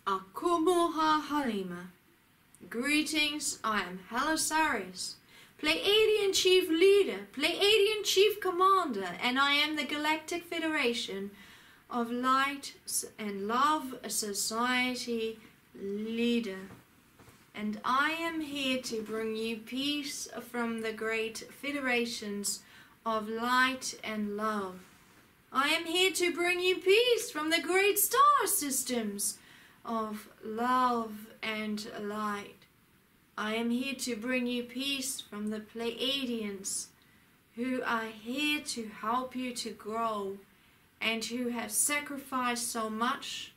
Akumuha Halima. Greetings, I am HALISARIUS, Pleiadian Chief Leader, Pleiadian Chief Commander, and I am the Galactic Federation of Light and Love Society Leader. And I am here to bring you peace from the great federations of light and love. I am here to bring you peace from the great star systems of love and light. I am here to bring you peace from the Pleiadians, who are here to help you to grow and who have sacrificed so much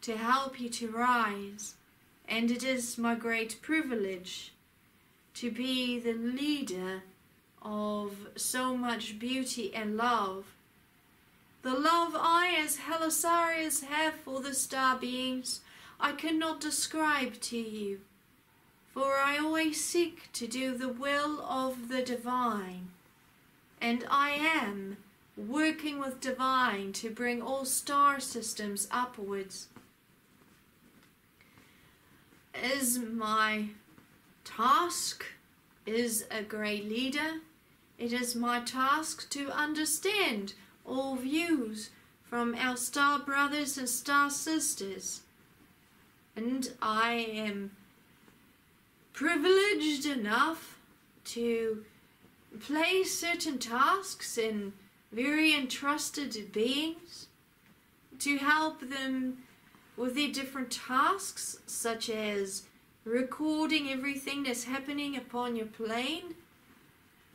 to help you to rise. And it is my great privilege to be the leader of so much beauty and love. The love I as HALISARIUS have for the star beings I cannot describe to you, for I always seek to do the will of the divine, and I am working with divine to bring all star systems upwards. As my task is a great leader, it is my task to understand all views from our star brothers and star sisters. And I am privileged enough to place certain tasks in very entrusted beings to help them with their different tasks, such as recording everything that's happening upon your plane,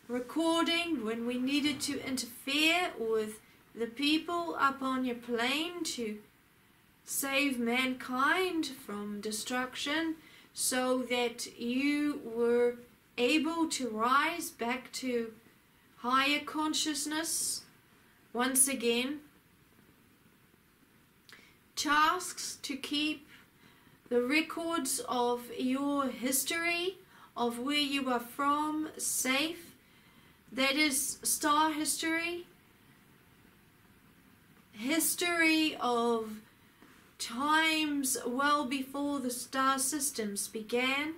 recording when we needed to interfere with the people up on your plane to save mankind from destruction so that you were able to rise back to higher consciousness once again. Tasks to keep the records of your history, of where you are from, safe. That is star history, history of times well before the star systems began.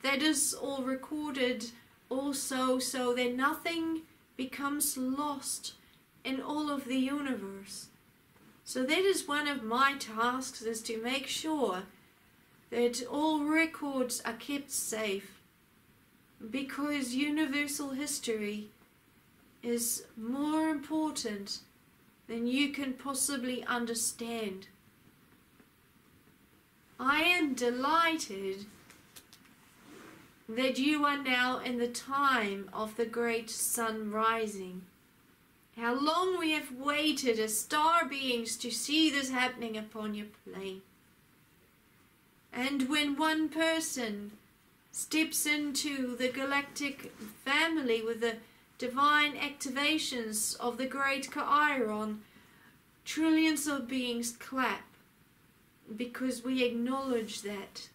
That is all recorded also, so that nothing becomes lost in all of the universe. So that is one of my tasks, is to make sure that all records are kept safe, because universal history is more important than you can possibly understand. I am delighted that you are now in the time of the great sun rising. How long we have waited as star beings to see this happening upon your plane. And when one person steps into the galactic family with the divine activations of the great Chiron, trillions of beings clap, because we acknowledge that.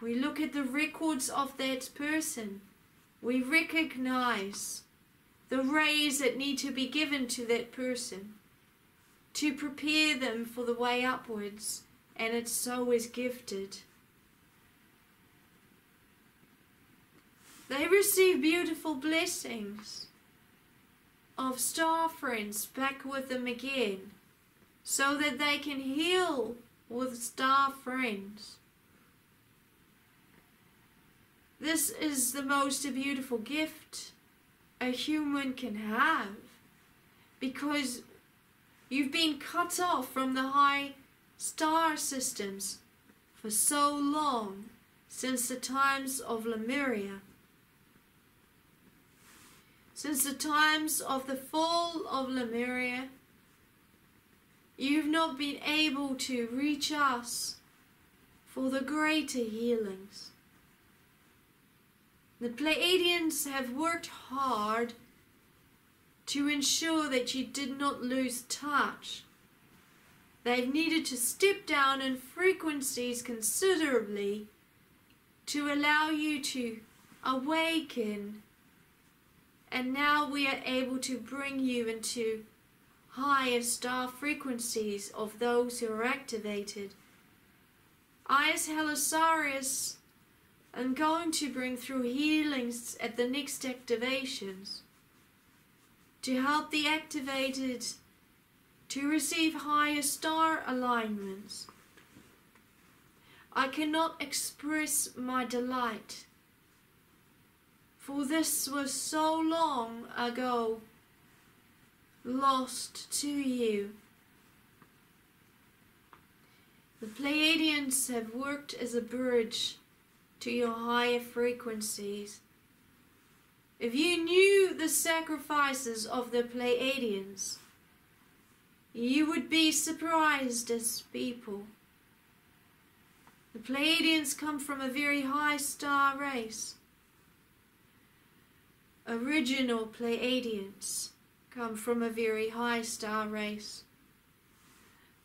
We look at the records of that person. We recognize the rays that need to be given to that person to prepare them for the way upwards, and it so is gifted. They receive beautiful blessings of star friends back with them again, so that they can heal with star friends. This is the most beautiful gift a human can have, because you've been cut off from the high star systems for so long, since the times of Lemuria. Since the times of the fall of Lemuria, you've not been able to reach us for the greater healings. The Pleiadians have worked hard to ensure that you did not lose touch. They've needed to step down in frequencies considerably to allow you to awaken, and now we are able to bring you into higher star frequencies of those who are activated. I, as HALISARIUS, am going to bring through healings at the next activations to help the activated to receive higher star alignments. I cannot express my delight, for this was so long ago lost to you. The Pleiadians have worked as a bridge to your higher frequencies. If you knew the sacrifices of the Pleiadians, you would be surprised as people. The Pleiadians come from a very high star race. Original Pleiadians come from a very high star race.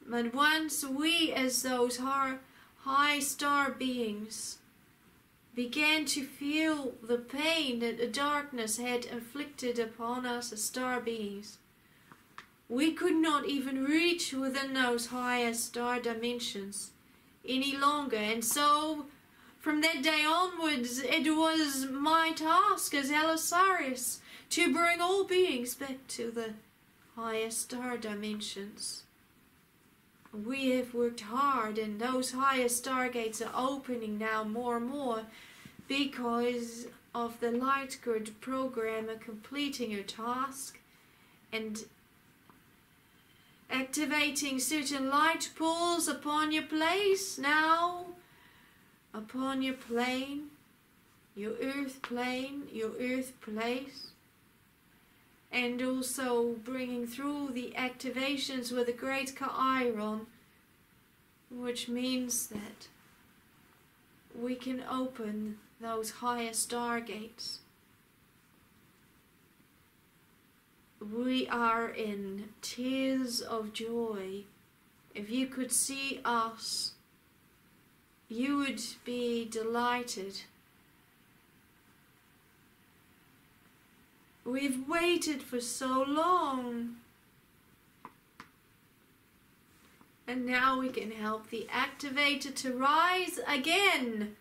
But once we, as those high star beings, began to feel the pain that the darkness had inflicted upon us as star beings, we could not even reach within those higher star dimensions any longer. And so, from that day onwards, it was my task as HALISARIUS to bring all beings back to the higher star dimensions. We have worked hard, and those higher stargates are opening now more and more because of the light grid programmer completing her task and activating certain light pulls upon your place now, upon your plane, your earth plane, your earth place, and also bringing through the activations with the great Chiron, which means that we can open those higher stargates. We are in tears of joy. If you could see us, you would be delighted. We've waited for so long, and now we can help the activator to rise again.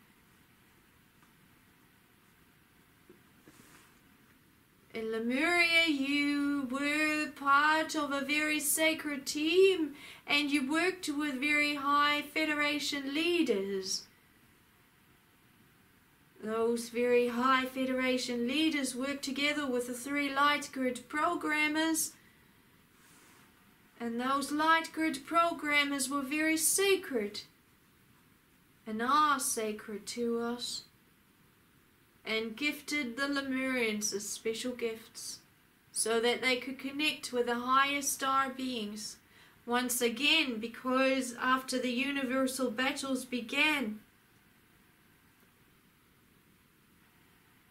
In Lemuria, you were part of a very sacred team, and you worked with very high Federation leaders. Those very high Federation leaders worked together with the 3 light grid programmers, and those light grid programmers were very sacred and are sacred to us, and gifted the Lemurians as special gifts so that they could connect with the higher star beings once again, because after the universal battles began,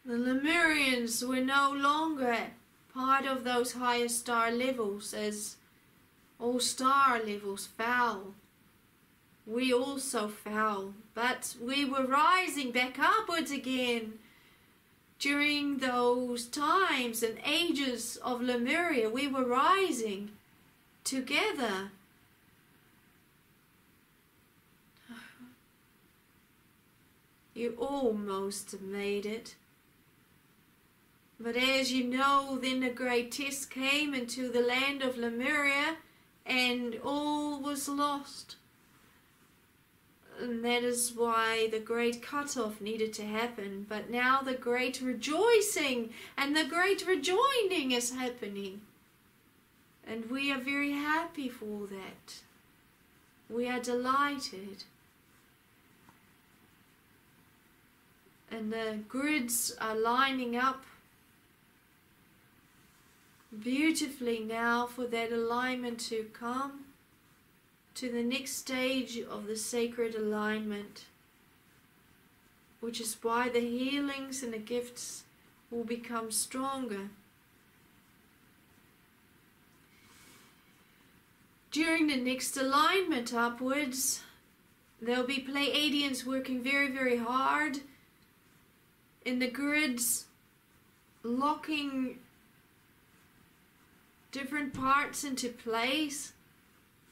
the Lemurians were no longer part of those higher star levels, as all star levels fell. We also fell, but we were rising back upwards again. During those times and ages of Lemuria, we were rising together. You almost made it. But as you know, then a great test came into the land of Lemuria, and all was lost. And that is why the great cutoff needed to happen. But now the great rejoicing and the great rejoining is happening. And we are very happy for that. We are delighted. And the grids are lining up beautifully now for that alignment to come to the next stage of the sacred alignment, which is why the healings and the gifts will become stronger. During the next alignment upwards, there will be Pleiadians working very, very hard in the grids, locking different parts into place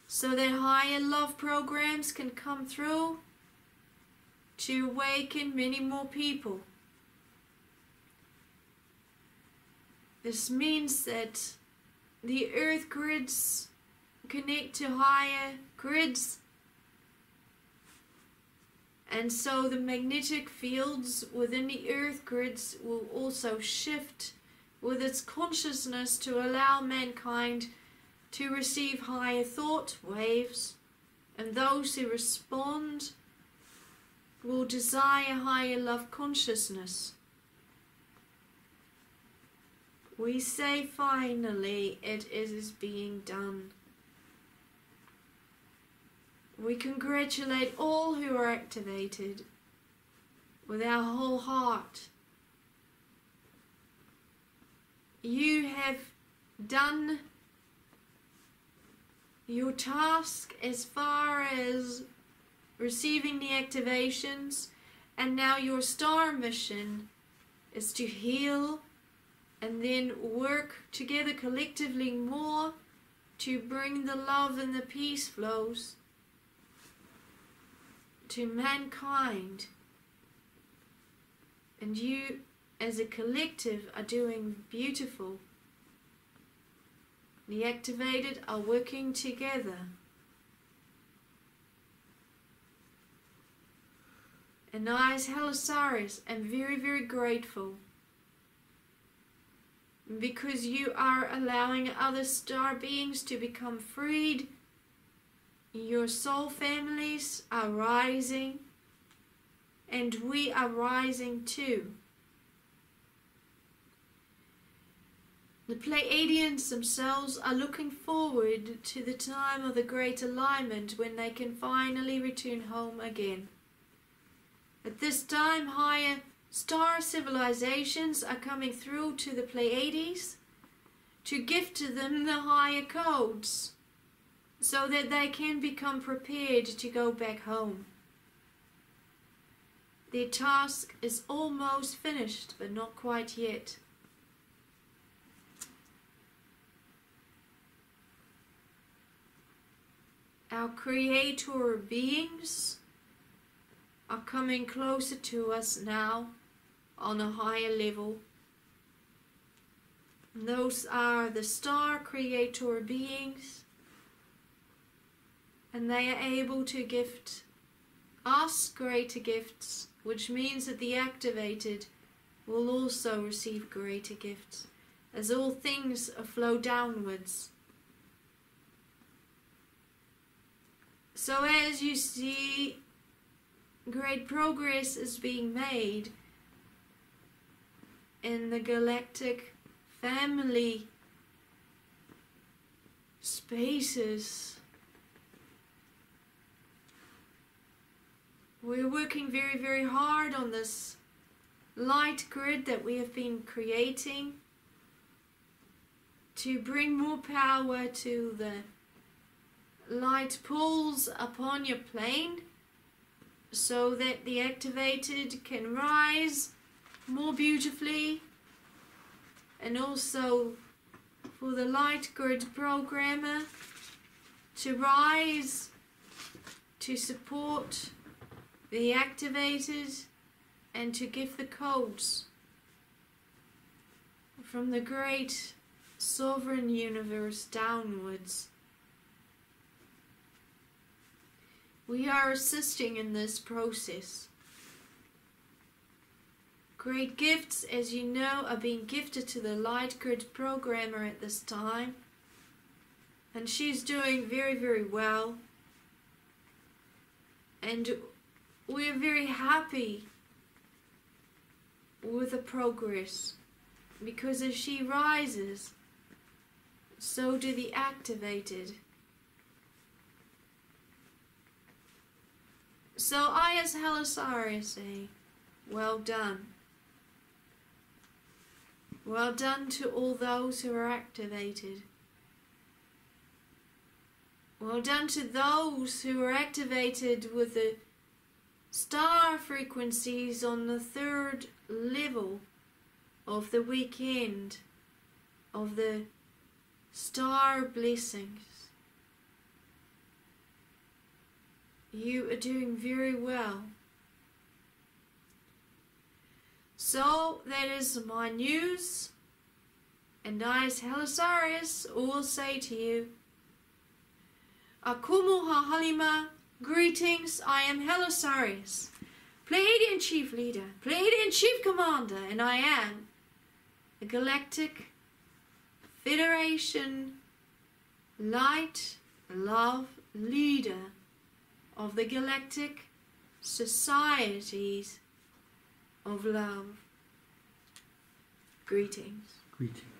so that higher love programs can come through. to awaken many more people. This means that the earth grids connect to higher grids, and so the magnetic fields within the earth grids will also shift with its consciousness to allow mankind to receive higher thought waves, and those who respond will desire higher love consciousness. We say finally it is being done. We congratulate all who are activated with our whole heart. You have done your task as far as receiving the activations, and now your star mission is to heal and then work together collectively more to bring the love and the peace flows to mankind. And you as a collective are doing beautiful. The activated are working together. And I as HALISARIUS am very, very grateful, because you are allowing other star beings to become freed. Your soul families are rising, and we are rising too. The Pleiadians themselves are looking forward to the time of the great alignment when they can finally return home again. At this time, higher star civilizations are coming through to the Pleiades to gift to them the higher codes, so that they can become prepared to go back home. Their task is almost finished, but not quite yet. Our creator beings are coming closer to us now on a higher level. And those are the star creator beings, and they are able to gift us greater gifts, which means that the activated will also receive greater gifts, as all things flow downwards. So as you see, great progress is being made in the galactic family spaces. We're working very, very hard on this light grid that we have been creating to bring more power to the light pulls upon your plane, so that the activated can rise more beautifully, and also for the light grid programmer to rise to support the activated and to give the codes from the great sovereign universe downwards. We are assisting in this process. Great gifts, as you know, are being gifted to the light grid programmer at this time, and she's doing very, very well, and we're very happy with the progress, because as she rises, so do the activated. So I as HALISARIUS say, well done. Well done to all those who are activated. Well done to those who are activated with the star frequencies on the 3rd level of the weekend of the star blessings. You are doing very well. So that is my news, and I, as HALISARIUS, will say to you, Akumu ha-halima, greetings, I am HALISARIUS, Pleiadian Chief Leader, Pleiadian Chief Commander, and I am the Galactic Federation Light, Love Leader of the Galactic Societies of Love. Greetings. Greetings.